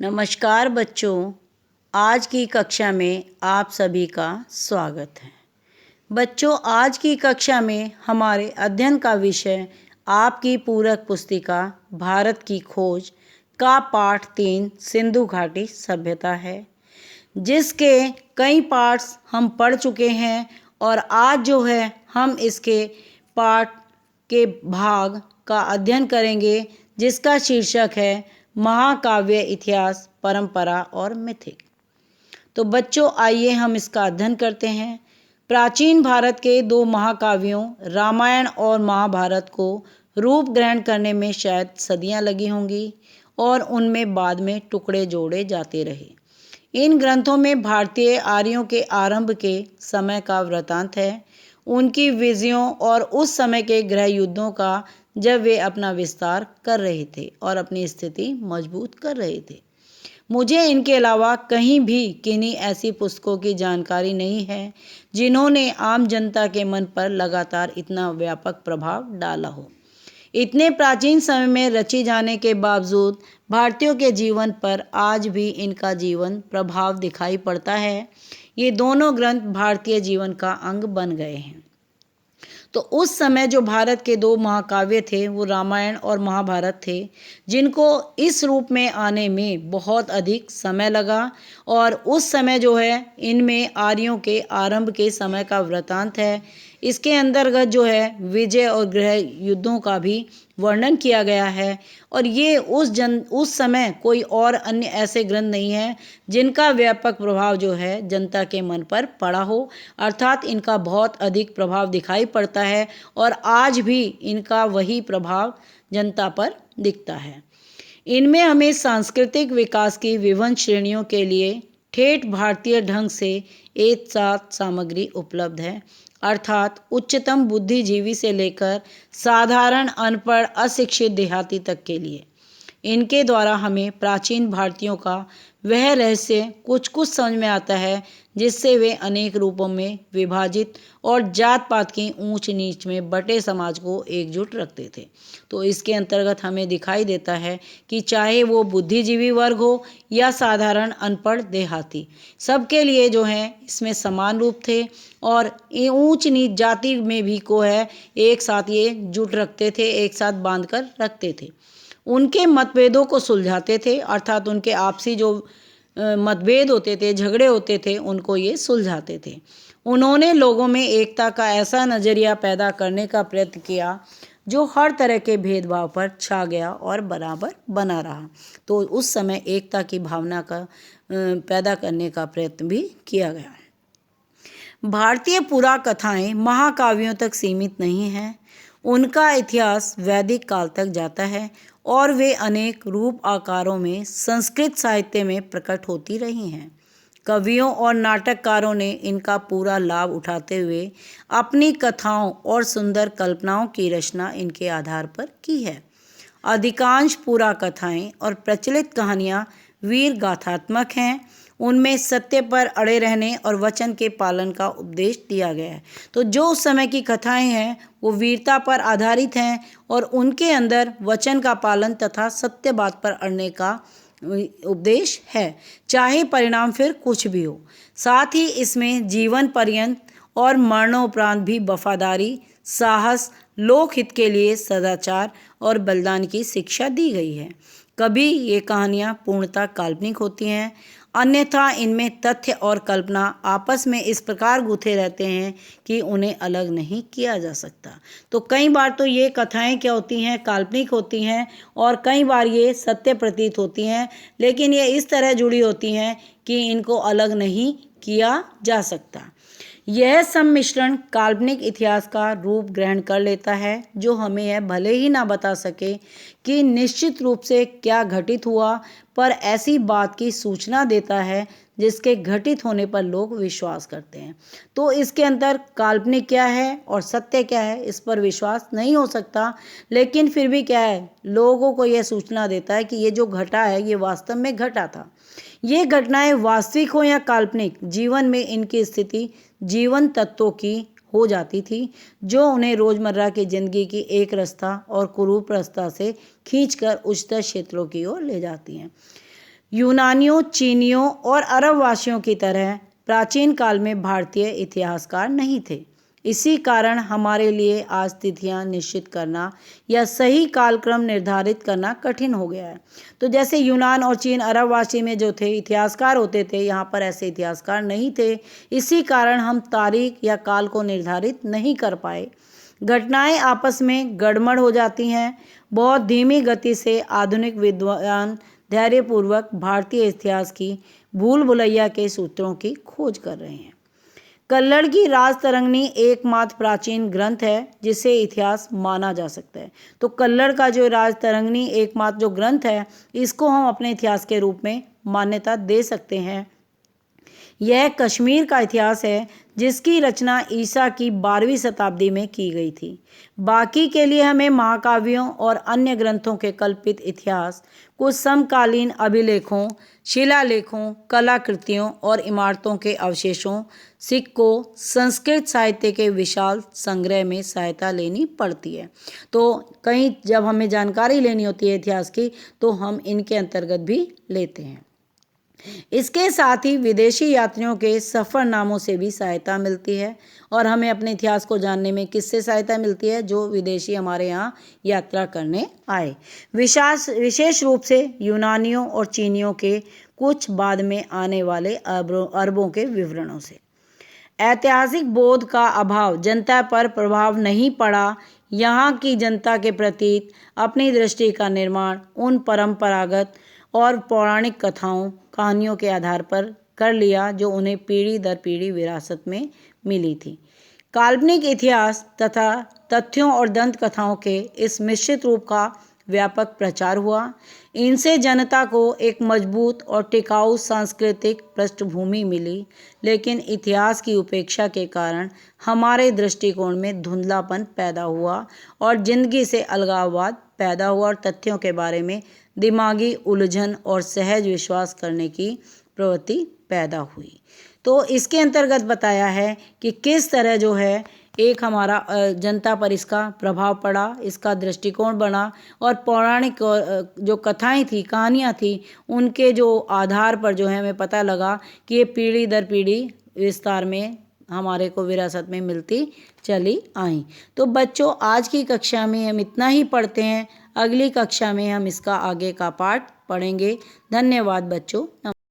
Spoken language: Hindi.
नमस्कार बच्चों, आज की कक्षा में आप सभी का स्वागत है। बच्चों, आज की कक्षा में हमारे अध्ययन का विषय आपकी पूरक पुस्तिका भारत की खोज का पाठ 3 सिंधु घाटी सभ्यता है, जिसके कई पार्ट्स हम पढ़ चुके हैं और आज जो है हम इसके पाठ के भाग का अध्ययन करेंगे, जिसका शीर्षक है महाकाव्य इतिहास, परंपरा और मिथिक। तो बच्चों, आइए हम इसका अध्ययन करते हैं। प्राचीन भारत के दो महाकाव्यों रामायण और महाभारत को रूप ग्रहण करने में शायद सदियां लगी होंगी और उनमें बाद में टुकड़े जोड़े जाते रहे। इन ग्रंथों में भारतीय आर्यों के आरंभ के समय का वृतांत है, उनकी विजयों और उस समय के गृह युद्धों का, जब वे अपना विस्तार कर रहे थे और अपनी स्थिति मजबूत कर रहे थे। मुझे इनके अलावा कहीं भी किन्हीं ऐसी पुस्तकों की जानकारी नहीं है जिन्होंने आम जनता के मन पर लगातार इतना व्यापक प्रभाव डाला हो। इतने प्राचीन समय में रची जाने के बावजूद भारतीयों के जीवन पर आज भी इनका जीवन प्रभाव दिखाई पड़ता है। ये दोनों ग्रंथ भारतीय जीवन का अंग बन गए हैं। तो उस समय जो भारत के दो महाकाव्य थे वो रामायण और महाभारत थे, जिनको इस रूप में आने में बहुत अधिक समय लगा और उस समय जो है इनमें आर्यों के आरंभ के समय का वृतांत है। इसके अंतर्गत जो है विजय और गृह युद्धों का भी वर्णन किया गया है और ये उस समय कोई और अन्य ऐसे ग्रंथ नहीं है जिनका व्यापक प्रभाव जो है जनता के मन पर पड़ा हो, अर्थात इनका बहुत अधिक प्रभाव दिखाई पड़ता है और आज भी इनका वही प्रभाव जनता पर दिखता है। इनमें हमें सांस्कृतिक विकास की विभिन्न श्रेणियों के लिए ठेठ भारतीय ढंग से एक साथ सामग्री उपलब्ध है, अर्थात उच्चतम बुद्धिजीवी से लेकर साधारण अनपढ़ अशिक्षित देहाती तक के लिए। इनके द्वारा हमें प्राचीन भारतीयों का वह रहस्य कुछ कुछ समझ में आता है जिससे वे अनेक रूपों में विभाजित और जात पात की ऊंच नीच में बटे समाज को एकजुट रखते थे। तो इसके अंतर्गत हमें दिखाई देता है कि चाहे वो बुद्धिजीवी वर्ग हो या साधारण अनपढ़ देहाती, सबके लिए जो है इसमें समान रूप थे और ये ऊंच नीच जाति में भी को है एक साथ ये जुट रखते थे, एक साथ बांध कर रखते थे। उनके मतभेदों को सुलझाते थे, अर्थात उनके आपसी जो मतभेद होते थे, झगड़े होते थे, उनको ये सुलझाते थे। उन्होंने लोगों में एकता का ऐसा नज़रिया पैदा करने का प्रयत्न किया जो हर तरह के भेदभाव पर छा गया और बराबर बना रहा। तो उस समय एकता की भावना का पैदा करने का प्रयत्न भी किया गया। भारतीय पुरा कथाएं महाकाव्यों तक सीमित नहीं हैं। उनका इतिहास वैदिक काल तक जाता है और वे अनेक रूप आकारों में संस्कृत साहित्य में प्रकट होती रही हैं। कवियों और नाटककारों ने इनका पूरा लाभ उठाते हुए अपनी कथाओं और सुंदर कल्पनाओं की रचना इनके आधार पर की है। अधिकांश पुरा कथाएं और प्रचलित कहानियां वीर गाथात्मक हैं। उनमें सत्य पर अड़े रहने और वचन के पालन का उपदेश दिया गया है। तो जो उस समय की कथाएं हैं वो वीरता पर आधारित हैं और उनके अंदर वचन का पालन तथा सत्य बात पर अड़ने का उपदेश है, चाहे परिणाम फिर कुछ भी हो। साथ ही इसमें जीवन पर्यंत और मरणोपरांत भी वफादारी, साहस, लोकहित के लिए सदाचार और बलिदान की शिक्षा दी गई है। कभी ये कहानियाँ पूर्णतः काल्पनिक होती हैं, अन्यथा इनमें तथ्य और कल्पना आपस में इस प्रकार गुथे रहते हैं कि उन्हें अलग नहीं किया जा सकता। तो कई बार तो ये कथाएं क्या होती हैं, काल्पनिक होती हैं और कई बार ये सत्य प्रतीत होती हैं, लेकिन ये इस तरह जुड़ी होती हैं कि इनको अलग नहीं किया जा सकता। यह सम्मिश्रण काल्पनिक इतिहास का रूप ग्रहण कर लेता है, जो हमें यह भले ही ना बता सके कि निश्चित रूप से क्या घटित हुआ, पर ऐसी बात की सूचना देता है जिसके घटित होने पर लोग विश्वास करते हैं। तो इसके अंदर काल्पनिक क्या है और सत्य क्या है, इस पर विश्वास नहीं हो सकता, लेकिन फिर भी क्या है, लोगों को यह सूचना देता है कि ये जो घटा है ये वास्तव में घटा था। ये घटनाएं वास्तविक हो या काल्पनिक, जीवन में इनकी स्थिति जीवन तत्वों की हो जाती थी, जो उन्हें रोजमर्रा की जिंदगी की एक रास्ता और कुरूप रास्ता से खींचकर उच्चतर क्षेत्रों की ओर ले जाती हैं। यूनानियों, चीनियों और अरबवासियों की तरह प्राचीन काल में भारतीय इतिहासकार नहीं थे। इसी कारण हमारे लिए आज तिथियां निश्चित करना या सही कालक्रम निर्धारित करना कठिन हो गया है। तो जैसे यूनान और चीन अरबवासी में जो थे इतिहासकार होते थे, यहाँ पर ऐसे इतिहासकार नहीं थे। इसी कारण हम तारीख या काल को निर्धारित नहीं कर पाए। घटनाएं आपस में गड़बड़ हो जाती हैं। बहुत धीमी गति से आधुनिक विद्वान धैर्यपूर्वक भारतीय इतिहास की भूल भुलैया के सूत्रों की खोज कर रहे हैं। कल्लड़ की राजतरंगिणी एकमात्र प्राचीन ग्रंथ है जिसे इतिहास माना जा सकता है। तो कल्लड़ का जो राजतरंगिणी एकमात्र जो ग्रंथ है, इसको हम अपने इतिहास के रूप में मान्यता दे सकते हैं। यह कश्मीर का इतिहास है जिसकी रचना ईसा की 12वीं शताब्दी में की गई थी। बाकी के लिए हमें महाकाव्यों और अन्य ग्रंथों के कल्पित इतिहास, कुछ समकालीन अभिलेखों, शिलालेखों, कलाकृतियों और इमारतों के अवशेषों, सिक्कों, संस्कृत साहित्य के विशाल संग्रह में सहायता लेनी पड़ती है। तो कहीं जब हमें जानकारी लेनी होती है इतिहास की, तो हम इनके अंतर्गत भी लेते हैं। इसके साथ ही विदेशी यात्रियों के सफ़रनामों से भी सहायता मिलती है। और हमें अपने इतिहास को जानने में किससे सहायता मिलती है? जो विदेशी हमारे यहाँ यात्रा करने आए, विशेष रूप से यूनानियों और चीनियों के कुछ बाद में आने वाले अरबों के विवरणों से। ऐतिहासिक बोध का अभाव जनता पर प्रभाव नहीं पड़ा। यहाँ की जनता के प्रति अपनी दृष्टि का निर्माण उन परंपरागत और पौराणिक कथाओं, कहानियों के आधार पर कर लिया जो उन्हें पीढ़ी दर पीढ़ी विरासत में मिली थी। काल्पनिक इतिहास तथा तथ्यों और दंत कथाओं के इस मिश्रित रूप का व्यापक प्रचार हुआ। इनसे जनता को एक मजबूत और टिकाऊ सांस्कृतिक पृष्ठभूमि मिली, लेकिन इतिहास की उपेक्षा के कारण हमारे दृष्टिकोण में धुंधलापन पैदा हुआ और जिंदगी से अलगाववाद पैदा हुआ और तथ्यों के बारे में दिमागी उलझन और सहज विश्वास करने की प्रवृत्ति पैदा हुई। तो इसके अंतर्गत बताया है कि किस तरह जो है एक हमारा जनता पर इसका प्रभाव पड़ा, इसका दृष्टिकोण बना और पौराणिक जो कथाएं थी, कहानियां थी, उनके जो आधार पर जो है हमें पता लगा कि ये पीढ़ी दर पीढ़ी विस्तार में हमारे को विरासत में मिलती चली आई। तो बच्चों, आज की कक्षा में हम इतना ही पढ़ते हैं। अगली कक्षा में हम इसका आगे का पाठ पढ़ेंगे। धन्यवाद बच्चों।